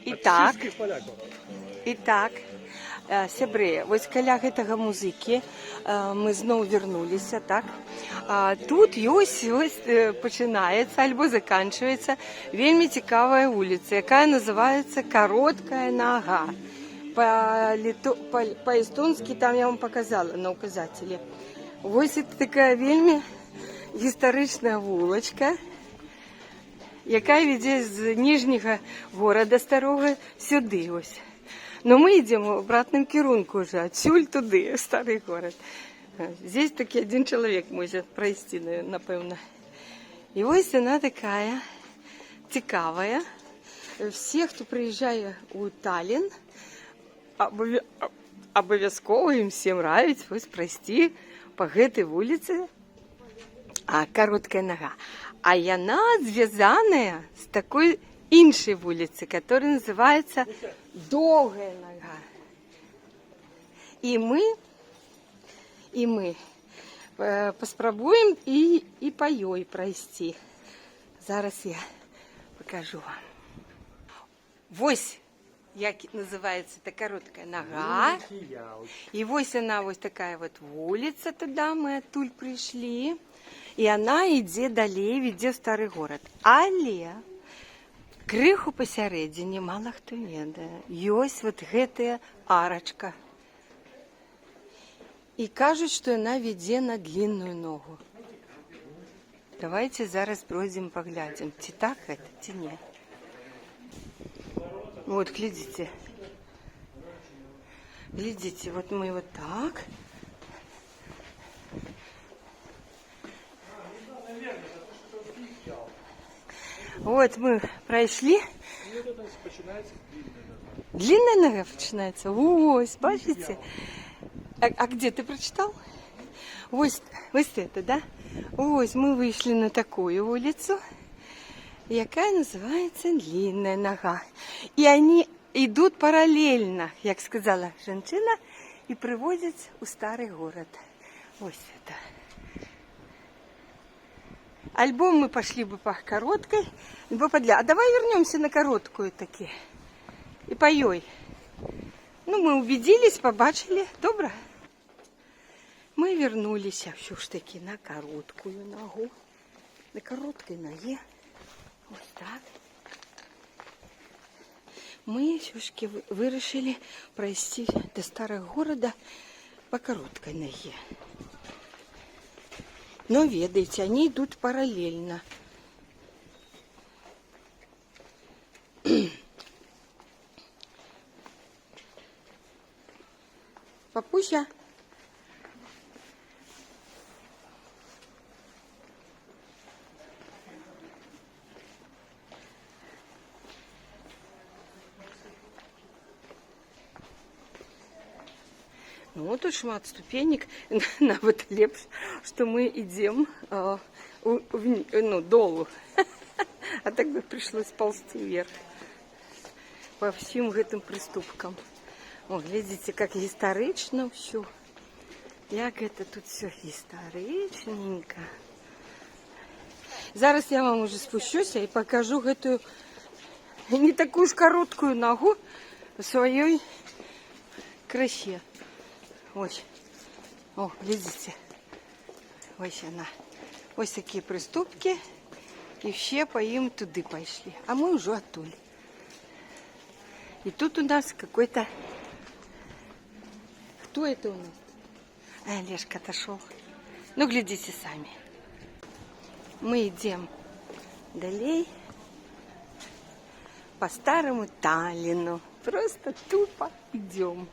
І так, сябры, вось каля гэтага музыкі мы зноў вярнуліся, так? Тут ёсць пачынаецца альбо заканчваецца вельмі цікавая вуліца, якая называецца Кароткая нага. Па-эстонскі там я вам показала на указателі. Вось это такая вельмі гістарычная вулачка, якая вядзе з ніжняга горада старога сюды ось. Но мы идем в обратном кірунку уже, отсюль туды, в старый город. Здесь таки один человек может пройти, напевно. И вот она такая цікавая. Все, кто приезжает в Таллин, обовязково им всем нравится вот пройти по этой улице. Короткая нога. А яна звязаная с такой іншай вуліцы, которая называется Доўгая нога. И мы паспрабуем и по ёй пройти. Зараз я покажу вам. Вось як называется эта короткая нога. И вось она вот такая вот улица, туда мы оттуль пришли. И она ідзе далей, вядзе в стары город. Але крыху пасярэдзіне, мала хто ведае, ёсць вот гэтая арачка. И кажуць, што яна вядзе на длинную ногу. Давайте зараз пройдзем паглядзім, ці так гэта, ці не. Вот, глядзіце. Глядзіце, вот мы вот так. Вот мы пройшли. Длинная нога начинается. Ось, бачите? А где ты прочитал? Ось это, да? Ось мы вышли на такую улицу, якая называется Длинная нога. И они идут параллельно, как сказала женщина, и приводят в старый город. Ось это. Альбо мы пошли бы по короткой, либо по длинной. А давай вернемся на короткую таки. И по ёй. Ну, мы убедились, побачили. Добро? Мы вернулись все ж таки на короткую ногу. На короткой ноге. Вот так. Мы все ж таки вырашили пройти до старого города по короткой ноге. Но, ведаете, они идут параллельно. Папуся. Ну, тут шмат ступенек, нават лепш, что мы идем долу. А так бы пришлось ползти вверх по всем этим приступкам. О, глядите, как исторично все. Як это тут все историчненько. Зараз я вам уже спущусь и покажу эту не такую уж короткую ногу в своей красе. Ось. О, глядите. Ось она. Ось такие приступки. И все по им туды пошли. А мы уже оттуда. И тут у нас какой-то... Кто это у нас? Олежка отошел. Ну, глядите сами. Мы идем далей по старому Таллину. Просто тупо идем.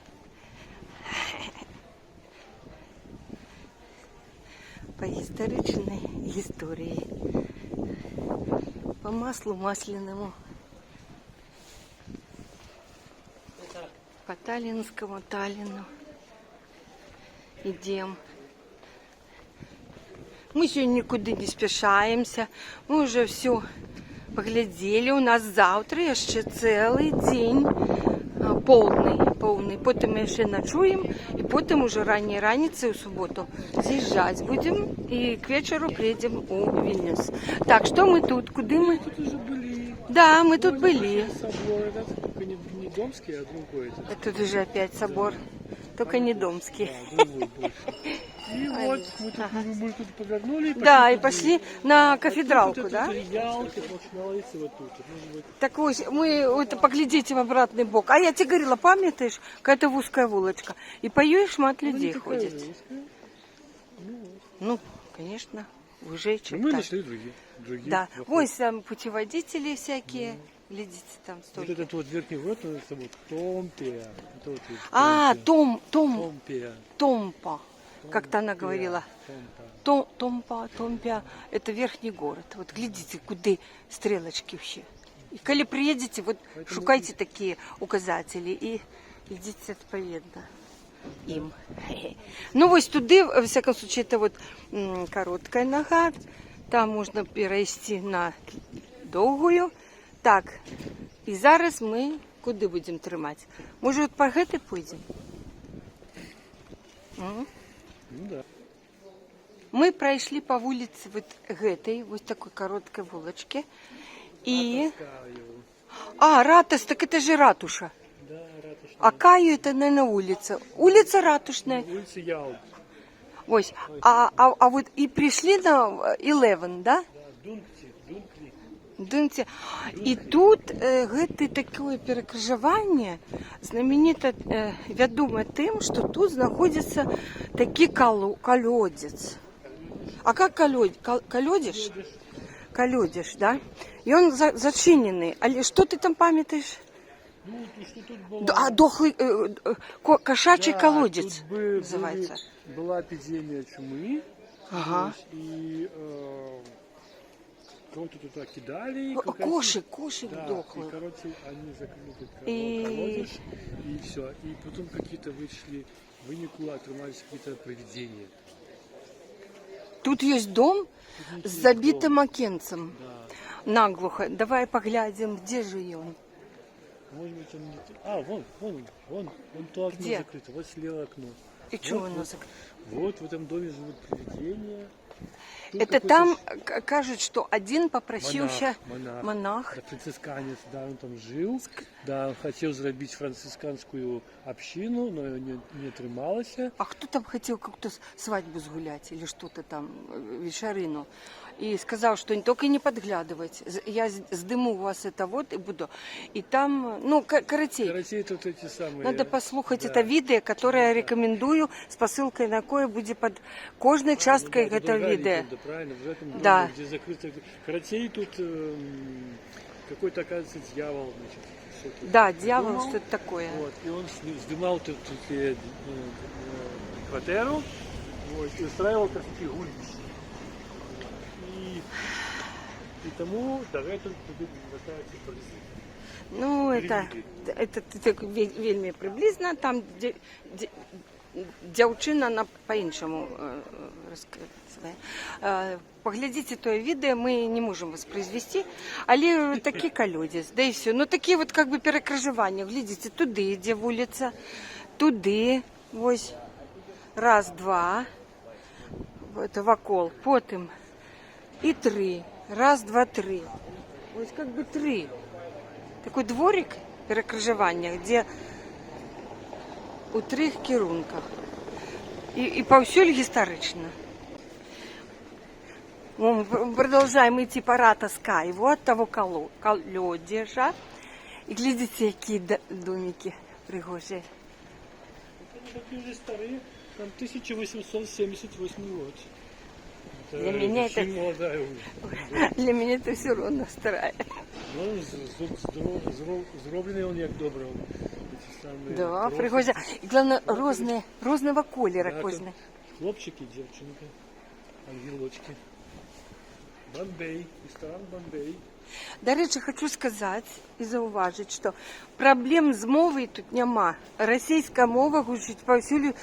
По историчной истории. По маслу масляному. По таллинскому Таллину. Идем. Мы сегодня никуда не спешаемся. Мы уже все поглядели. У нас завтра еще целый день полный. Потом мы еще ночуем. И потом уже ранней раніцей у суботу з'їжджать будем. И к вечеру приедем у Вильнюс. Так, что мы тут? Куда мы? Тут уже были. Да, мы тут были. Собор этот, Домский, а другой этот. Тут уже опять собор, только не домский. Да, другой больше. И Ой, вот мы тут повернули. И Да, и туда. пошли на А кафедралку, тут да? уже Ялта, начиналась вот тут. Ну, вот. Так вот, мы вот, поглядите в обратный бок. А я тебе говорила, памятаешь, какая-то узкая вулочка. И по ее шмат Она людей не такая ходит. узкая. Ну, вот. Ну, конечно, уже Но мы читать. нашли другие. Да, проходы. вон там путеводители всякие. Глядите, там Вот столько. этот вот верхний город, он зовут Томпеа. Это вот есть А, Томпеа. Томпа. Томпеа. Как-то она говорила. Томпа. Это верхний город. Вот глядите, куда стрелочки вообще. И коли приедете, вот шукайте такие указатели и идите відповідно им. Ну, ось туди, во всяком случае, это вот короткая нога. Там можна перейти на довгую. Так, і зараз ми куди будемо тримати? Може, от по гэтай пойдемо? Ну да. Мы прошли по улице вот гэтай, вот такой короткой вулочке. И... Ратус, так это же ратуша. Да, ратушная. А Каю это, наверное, улица. Улица Ратушная. Улица Ялт. Ось. А вот и пришли на 11, да? Да, Дункли. Дымце. І тут гэта такое перакрыжаванне знаменита вядома тым, што тут знаходзіцца такі колодец. А как колодец? Колодец, да? І он зачинены. Але што ты там памятаеш? Ну, что тут было... А дохлый кошачий колодец тут называется. Была эпидемия чумы. Ага. И кого-то туда кидали. Кошек да, дохлых. И, короче, они закрыли этот колодец. И все. И потом какие-то вышли, вынику отрывались какие-то привидения. Тут есть дом с забитым окенцем. Да. Наглухо. Давай поглядим, где же он. Может быть, он не... А, вон то окно Где? закрыто. Вот слева окно. И Вот, что оно вот. закрыто? Вот в этом доме живут привидения. Тут Это какой-то там кажут, что один попросился монах. Да, францисканец, да, он там жил. Да, он хотел зарабить францисканскую общину, но не отрымалось. А кто там хотел как-то свадьбу сгулять или что-то там, вечерину? И сказал, что только не подглядывать. Я сдыму у вас это вот и буду. И там, ну, коротей. Короче, это вот эти самые... Надо послухать да. это видео, которое я рекомендую с посылкой на кое будет под кожной часткой да, этого видео. Да, правильно, в этом доме, Да. где закрыто... Короче, тут какой-то, оказывается, дьявол, значит, что-то Да, дьявол, придумал. что это такое. Вот, и он сдымал тут квартиру, вот, и устраивал такие гульбища. И тому давай тут звертаються поліції. Ну, это так вельми приблизно. Там дзяўчына на по-іншаму рассказывае. Поглядите то видео, мы не можем воспроизвести, але такі колодец, да и все. Ну, такие вот как бы перекрыжевания. Глядите, туды, где улица, туды, вось, раз, два, это вакол, потым и три. Раз, два, три. Вот как бы три. Такой дворик перекрыжевания, где у трых кірунках. И паўсюль гістарычна. Мы продолжаем идти по Ратаскай, вот того колодежа. И глядите, какие домики пригожие. Такие уже старые, там 1878 год. Для меня это... молодая уже. Для меня это все равно старая. Ну, зроблений он як добре. Да, пригожа. І головне, різного кольору кожне. Хлопчики, дівчинки, ангелочки. Бомбей, ресторан Бомбей. До речі, хочу сказати і зауважити, що проблем з мовою тут нема. Російська мова гучить повсюди.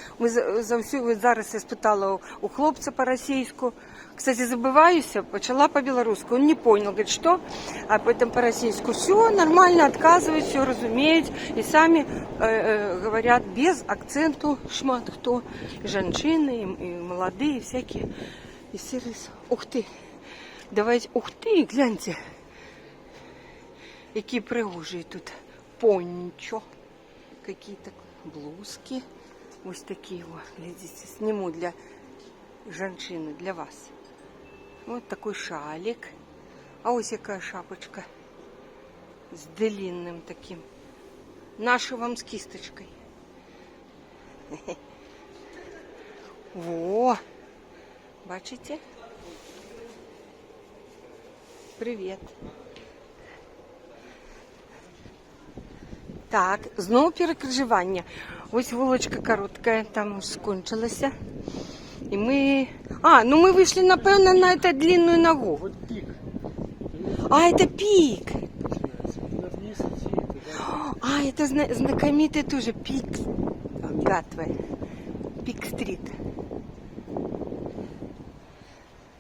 Зараз я спитала у хлопця по-російську. Кстати, забываюсь, почала по-белорусски. Он не понял, говорит, что? А потом по-российски. Все нормально, отказывают, все разумеют. И сами говорят без акценту шмат кто. И женщины, и молодые, и всякие. И сервис. Ух ты! Давайте, ух ты, гляньте. Які пригожі тут пончо. Какие-то блузки. Вот такие вот, глядите, сниму для женщины, для вас. Вот такой шалик. А ось какая шапочка с длинным таким. Нашу вам с кисточкой. Во! Бачите? Привет. Так, знову перекрижування. Ось вулочка коротка, там уж скончилася. І ми... ну ми вийшли, напевно, на эту длинную ногу. Вот пик. А, это пик. Начинается. Надо вниз идти. Туда. Это знаменитый тоже пик Гатве. Пик-стрит.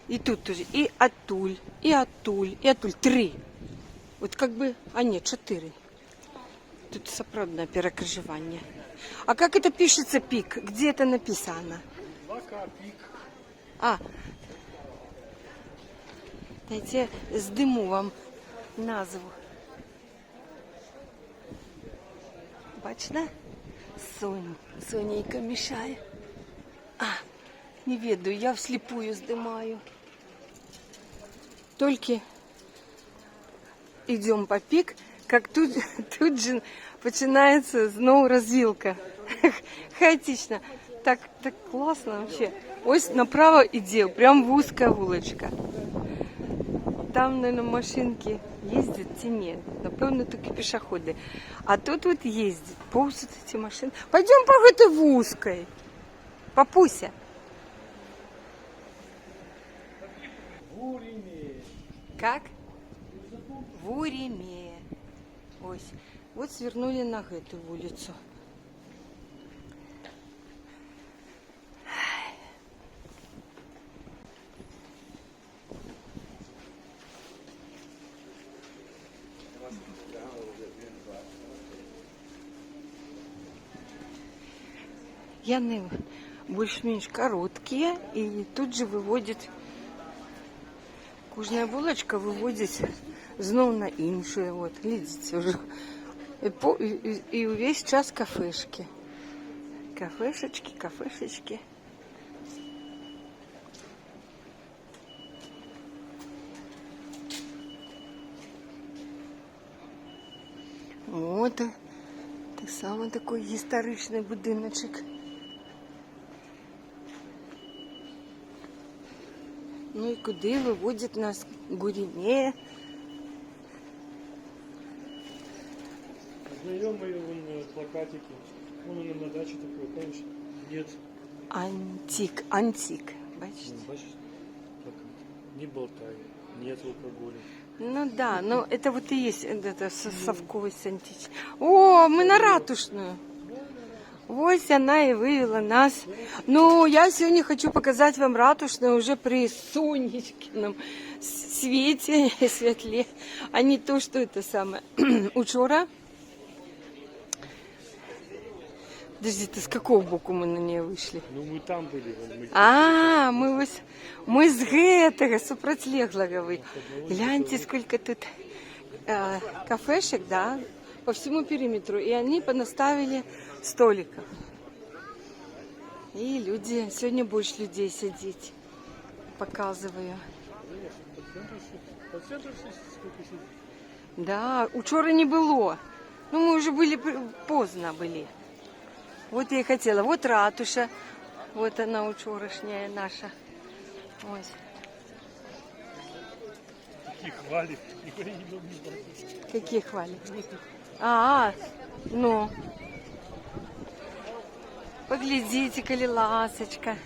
И тут тоже. И Атуль, и Атуль, и Атуль. 3. Вот как бы... нет, 4. Тут сапраўднае перекрыжевание. А как это пишется пик? Где это написано? 2К пик. Дайте сдыму вам назву. Бачно? Сонейка мешает. Не ведаю, я вслепую здымаю. Только идем по пик, как тут же починается знову развилка. Хаотично. Так классно вообще. Ось направо иди, прям в узкая улочка. Там, наверное, машинки ездят, ці ні. Напевно, тільки пішоходи. А тут вот ездят, ползают эти машины. Пойдем по этой в узкой. Папуся. Как? В Уреме. Ось. Вот свернули на эту улицу. Яны больш-менш короткие, и тут же выводит, кожная булочка выводит знову на іншую. Вот, глядите уже. И весь час кафешки. Кафешечки. Вот, так само такой історичний будиночок. Ну и куди выводит нас Гуреме? Знайомые вон плакатики. Вон он на даче такой, помнишь? Нет. Антик. Бачите? Бачишь? Плакат. Не болтай. Нет алкоголя. Ну да, но это вот и есть это совковость античная. О, мы на Ратушную. Ось она и вывела нас. Ну, я сегодня хочу показать вам Ратушную уже при сонечкином свете и светле, а не то, что это самое. Учора. Подождите, с какого боку мы на нее вышли? Ну, мы там были. Мы з гэтага супроцьлеглага вы. Гляньте, сколько тут кафешек, да, по всему периметру. И они понаставили столиков. И люди, сегодня больше людей сидеть. Показываю. По центру сколько сидит? Да, учора не было. Ну, мы уже были, поздно были. Вот я и хотела. Вот ратуша. Вот она учорошняя наша. Ось. Такие хвали. Никто не думает. Какие хвали? Ну. Поглядите, коли ласочка.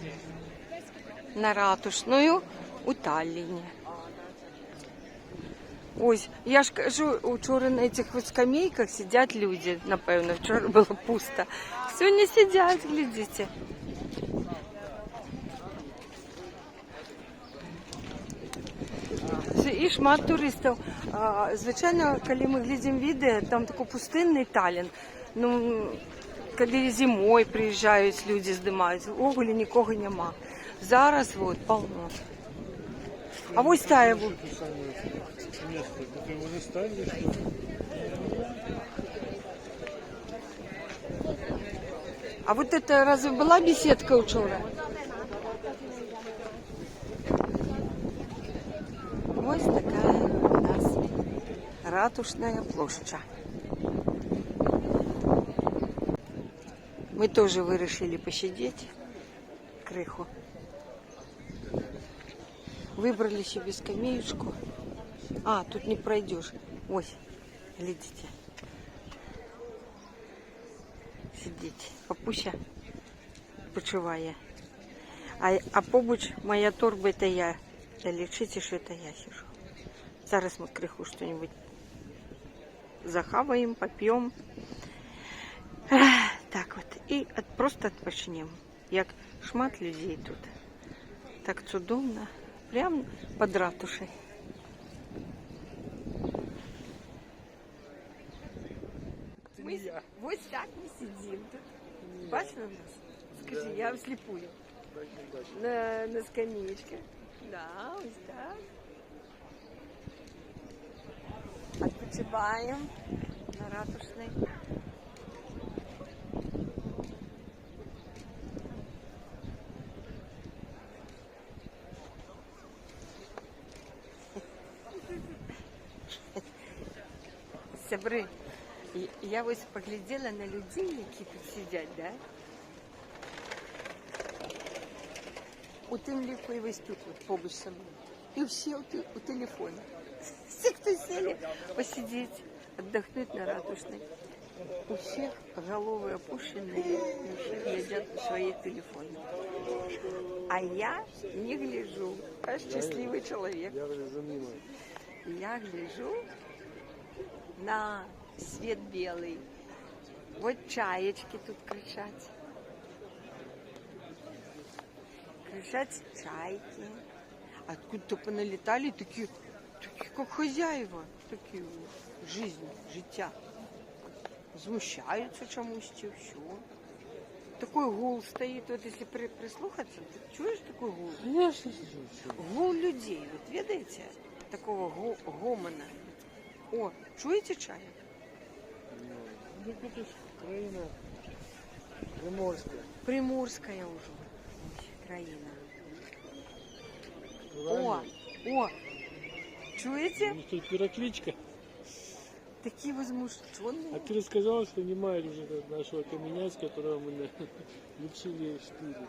На ратушную у Таллині. Ось, я ж кажу, учора на этих вот скамейках сидят люди, напевно, вчора было пусто. Сьогодні сидять, глядите. І шмат туристів. Звичайно, коли ми глядимо відео, там такий пустинний Таллін. Ну, коли зимою приїжджають люди, здимають, оголі нікого нема. Зараз от полно. А ось тая вот. Место, ты его не ставишь, что А вот это разве была беседка учора? Ось такая у нас ратушная площадь. Мы тоже вирішили посидеть криху. Выбрали себе скамеечку. А, тут не пройдешь. Ой, глядите. Сидіть. Папуся почуває. А побач моя торба, это я. Лечите, что это я сижу. Зараз мы криху что-нибудь захаваем, попьем. Так вот. И просто отпочнем. Як шмат людей тут. Так чудовно. Прямо под ратушей. Мы вот так мы сидим тут. Бачишь нас? Скажи, Да, я вслепую. На скамеечке. Да, вот так. Отпочиваем на ратушной. Сябры, я ось поглядела на людей, які тут сидять, да? У тим ліку і весь тут от, побач со мною. І всі у телефоні. Всі, хто сели посидеть, отдохнуть на ратушной. У всех головы опущенные, у всех глядят в свои телефоны. А я не гляжу, а счастливый человек. Я за мимо. Я гляжу на свет белый. Вот чаечки тут кричать. Кричать чайки. Откуда-то поналетали такие как хозяева. Такие вот. Жизнь, життя. Возмущаются чомусь, все. Такой гул стоит, вот если прислухаться, ты чуешь такой гул? Конечно, Гул людей, вот видите? Такого гомона. О, чуєте чай? Країна Приморська. Приморская уже країна. О, чуєте? Ну, тут пирокличка. Такие возмущенные. А ты рассказала, что немает уже нашего каменяця, которого мы лечили шпили.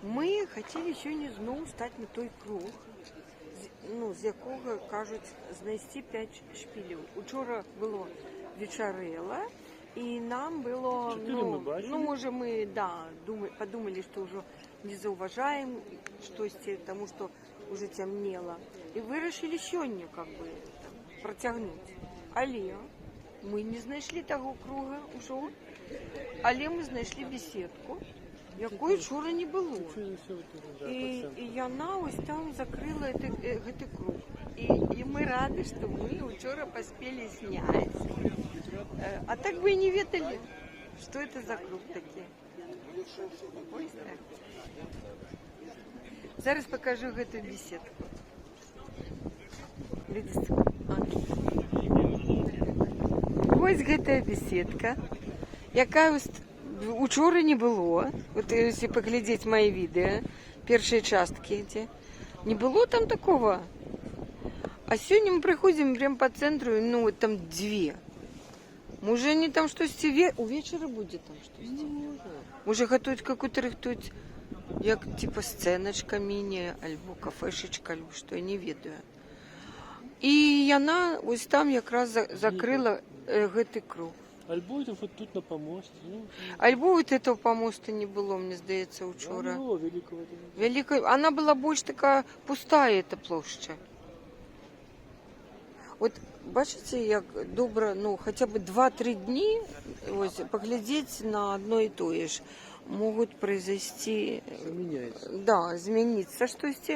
Ми хотіли сьогодні знову стати на той круг, з якого, кажуть, знайти 5 шпилів. Учора було вечерело, і нам було, 4 ми бачили. може ми, подумали, що вже не зауважаємо щось, тому що вже темнело. І вирішили сьогодні, протягнути. Але ми не знайшли того круга уже, але ми знайшли беседку, якої вчора не було. І вона ось там закрила цей круг. І ми раді, що ми вчора поспіли зняти. А так би і не ведали, що це за круг такий. Ось так. Зараз покажу цю беседку. Видите? Ось ця беседка, яка учора не було. От якщо поглядіти мої відео, перші частки, не було там такого. А сьогодні ми приходимо прямо по центру, ну там 2. Може вони там щось увечері буде там щось? Може готують якусь рихтують, як типу сценочка міні, або кафешечка, або що, я не ведаю. І вона ось там якраз закрила цей круг. Альбо это вот тут на помосте. Альбо вот этого помоста не було, мені здається, вчора. Ну, великого. Великая, она была больше такая пустая, эта площадь. От бачите, як добре, ну хоча б 2-3 дні ось поглядеть на одно и то же. Могут произойти, змінитися щось,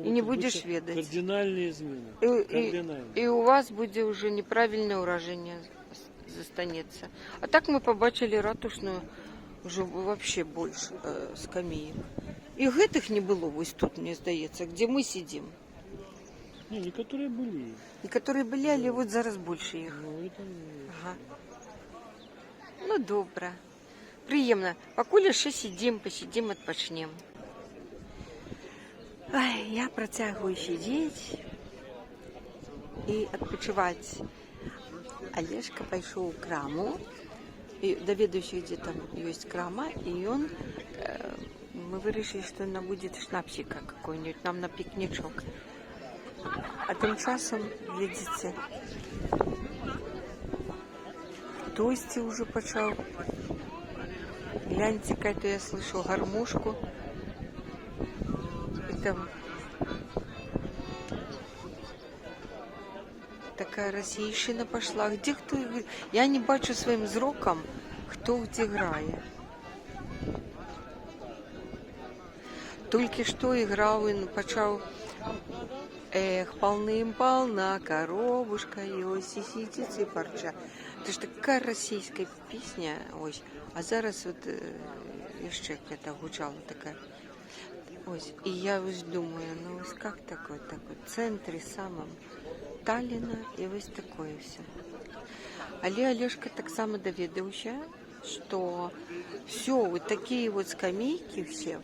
і не будеш ведать. Кардинальные измены. І у вас буде вже неправильне ураження застанеться. А так ми побачили ратушную вже вообще більше скамеек. І гэтых не було ось тут, мені здається, де ми сидимо. Не, некоторые были. Некоторые были, але вот зараз більше їх. Ну, это... Ага. Ну, добре. приємно. Покулі ще посидим, відпочнемо. Ай, я протягую сидіти і відпочивати. Олежка пошел к краму, и доведущий, где там есть крама, и он, мы решили, что он будет шнапсика какой-нибудь нам на пикничок. А тем часом, видите, гости уже почал. Гляньте, какая-то я слышу гармошку. И там такая російщина пошла. Где кто? Я не бачу своим зроком, кто где грає. Тільки що іграв, він почав «Эх, полным-полна коробушка, и ось і сидить і парча». Це ж така російська пісня, ось. А зараз от ще яка гучала така. Ось, і я ось думаю, ну ось як так от в центрі самому Таллина і ось таке все. Але Олежка так само довідався, що все, вот такие вот скамейки все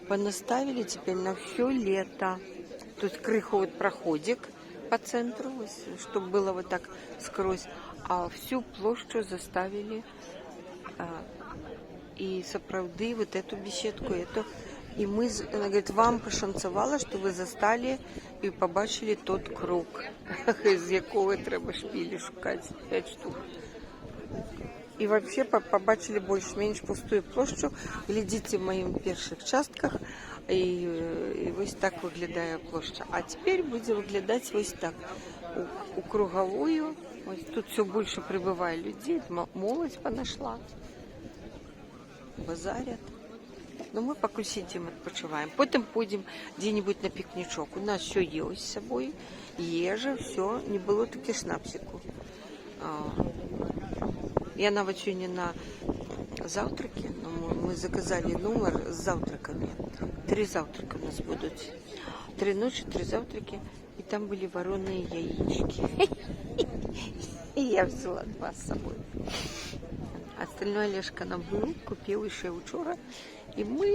понаставили теперь на все лето. Тут крыху вот проходик по центру, чтобы было вот так скрозь, а всю площадь заставили и сапраўды вот эту беседку, эту. И мы, она говорит, вам пошанцевало, что вы застали и побачили тот круг, из якого треба шпили шукать 5 штук. И вообще побачили больше-меньше пустую площадь. Глядите в моих перших частках, и ось так виглядає площадь. А теперь буде виглядати ось так. У круговую. Ось тут все больше прибывает людей, молодь понашла. Базарят. Но мы пока сидим, отпочиваем. Потом пойдем где-нибудь на пикничок. У нас все есть с собой. Ежа, все. Не было таки шнапсику. Я навіть сегодня на завтраке, но мы заказали номер с завтраками. 3 завтрака у нас будут. 3 ночи, 3 завтраки. И там были вареные яички. И я взяла 2 с собой. Остальное Олежка набыл, купил еще вчера. И мы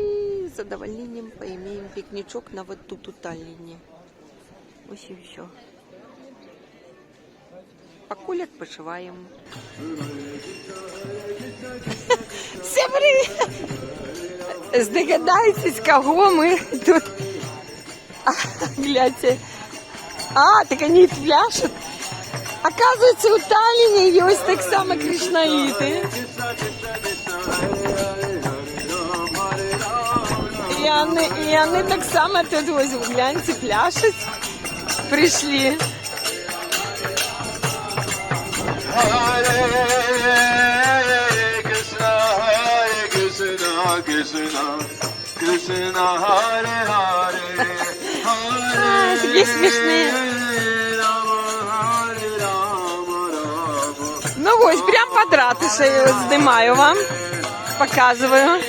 с задоволением поимеем пикничок на вот тут у Таллине. Ось и все. Покулек пошиваем. Всем привет! Здогадайтесь, кого мы тут... гляньте. Так они пляшут. Оказывается, у Таллине есть так само кришнаиты. И они так само тут ось, гляньте, пляшут. Пришли. Такие смешные. Ну ось, прям под ратушей снимаю вам, показываю.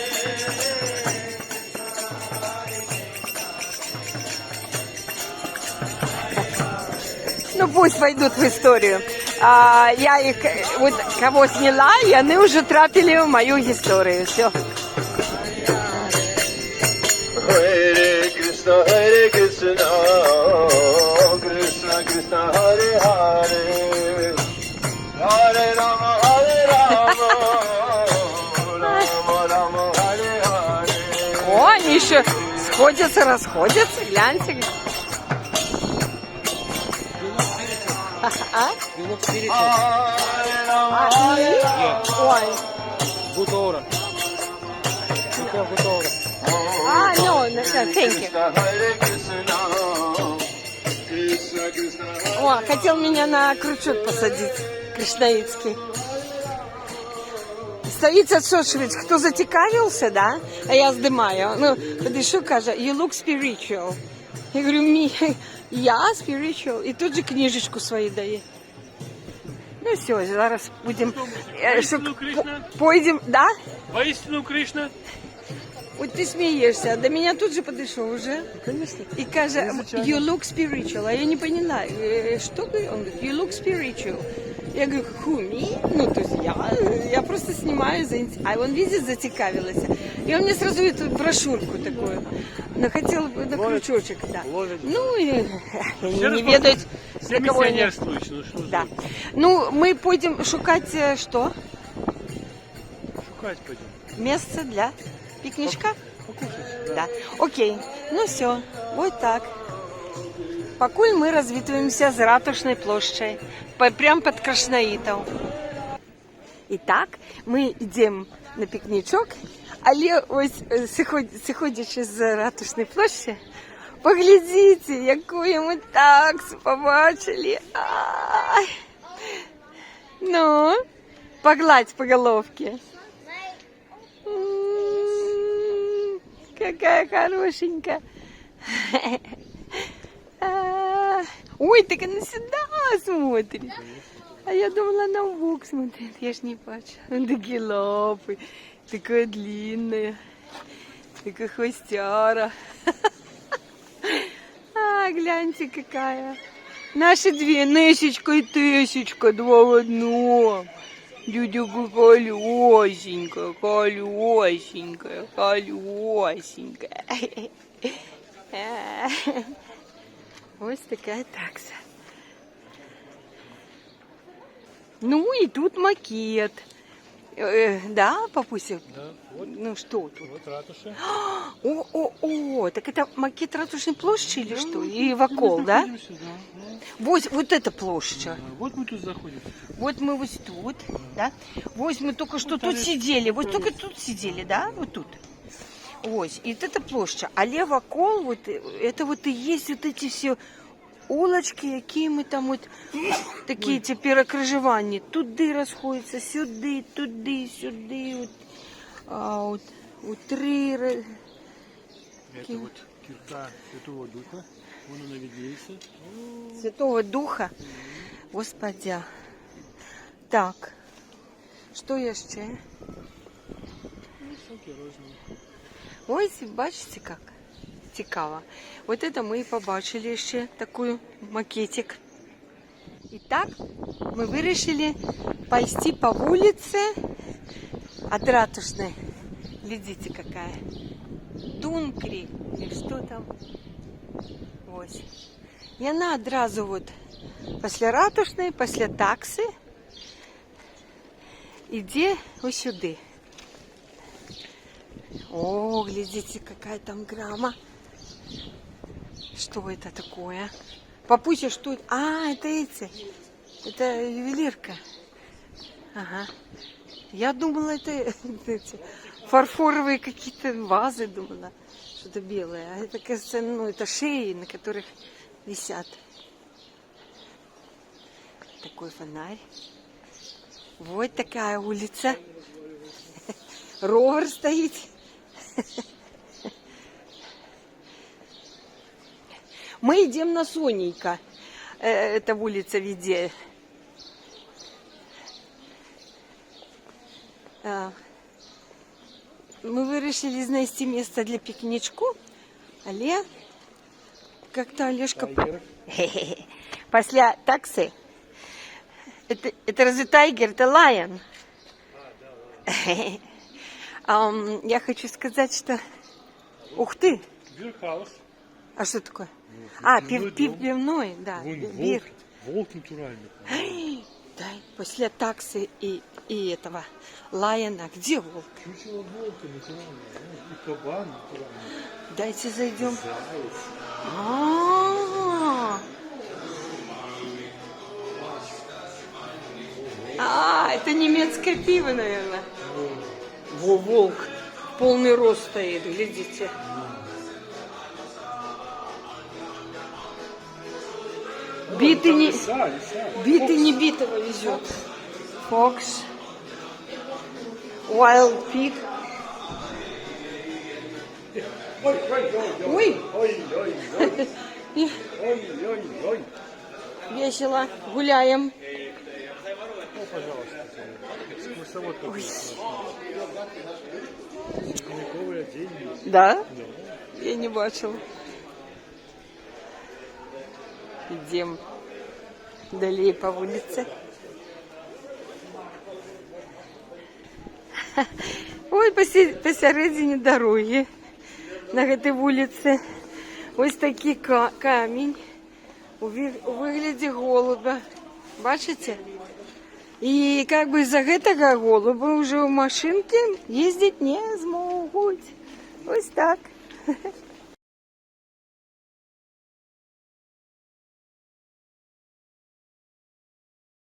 Ну пусть войдут в историю. Я их, вот кого сняла, и они уже трапили в мою историю. Все. Hare Krishna, Krishna Krishna, Hare Hare, Hare Rama, Rama Rama, Hare Hare. О, они еще сходятся, расходятся, гляньте. Ой. Бутора. No, thank you. О, хотел меня на крючок посадить, кришнаитский. Стоїть отсошивать, хто затікавився, да? А я здимаю. Ну, подійшов, каже, you look spiritual. Я говорю, я spiritual. І тут же книжечку свою дає. Ну все, зараз будемо... Пойдем, да? Воистину Кришна. Вот ты смеешься, а до меня тут же подошел уже. Конечно. И каже, you look spiritual. А я не поняла, что говорит? Он говорит, you look spiritual. Я говорю, хуми? Ну, то есть я просто снимаю, а он видит, зацікавилась. И он мне сразу эту брошюрку такую, хотел на крючочек, да. Ну, и не ведают, для кого они. Миссионерствуешь, ну что Да. Ну, мы пойдем шукать, что? шукать пойдем. Место для пикничка? Покушать. Да. Окей. Ну все, вот так. Покуль мы развітуємося з Ратушной площадью, прямо під Крашнаїтом. І так, ми йдемо на пікнічок, але ось сиходячи з Ратушної площі, поглядіть, яку ми таксу побачили. Ай! Ну, погладь по головке. Какая хорошенькая. Ой, так она сюда смотрит. А я думала, она в бок смотрит. Я ж не бачу. Такие лапы, такая длинная, такая хвостяра. А, гляньте, какая. Наши две, Несечка и Тесечка, два в одном. Дядя колесенькая, колесенькая, колесенькая. Ось такая такса. Ну и тут макет. Да, папуся? Да, вот, Ну что тут? вот ратуша. О, так это макет Ратушной площади или что? И вокол, да? Вот эта площадь. Вот мы тут заходим. Вот мы вот тут, да? Вот мы только что тут сидели, вот только тут сидели, да? Вот тут. Ось, и вот эта площадь. А левокол, вот это вот и есть вот эти все улочки, які ми там от такі ці перекрижування. Туди розходяться, сюди, туди, сюди. От, от три. Это вот кирка Святого Духа. Вон она виднеется. Святого Духа. Господя. Так. Що є ще? Высокие розные. Ось, бачите, як цікаво. От це ми побачили ще такий макетик. І так ми вирішили пойти по вулиці от Ратушной. Глядите, какая. Дункрі, или что там. Ось. І вона одразу вот після Ратушної, після такси іде ось сюди. О, глядите, какая там грамма. Что это такое? Папуся, что это? А, это эти. Это ювелирка. Ага. Я думала, это эти фарфоровые какие-то вазы, думала, что-то белое. А это, кажется, ну, это шеи, на которых висят. Такой фонарь. Вот такая улица. Ровер стоит. Мы идем на Сонейка. Это улица Виде. Мы вирішили знайти место для пикничку, але как-то Олежка... После такси. Это разве тайгер, это лайон. Я хочу сказать, что... Ух ты! Бирхаус. А что такое? пивной пивной, да. Вон Бир. волк натуральный. Дай, после таксы и этого лайона. Где волк? Чучело волка натуральное. И кабан натуральный. Дайте зайдем. Заяц. Это немецкое пиво, наверное. Во, волк. Полный рост стоит, глядите. Битый не... Лиса. Битый не битого везет. Фокс. Wild Pig. Ой. Ой. Весело. Гуляем. Ну, пожалуйста. Экскурсовод какой-то. Средневековые деньги. Да? Я не бачила. Идем далее по улице. Ой, посередині дороги, на гэтай вулиці, ось такий камінь у вигляді голуба. Бачите? І как бы из-за гэтага голуби уже в машинке ездить не змогуть. Ось так.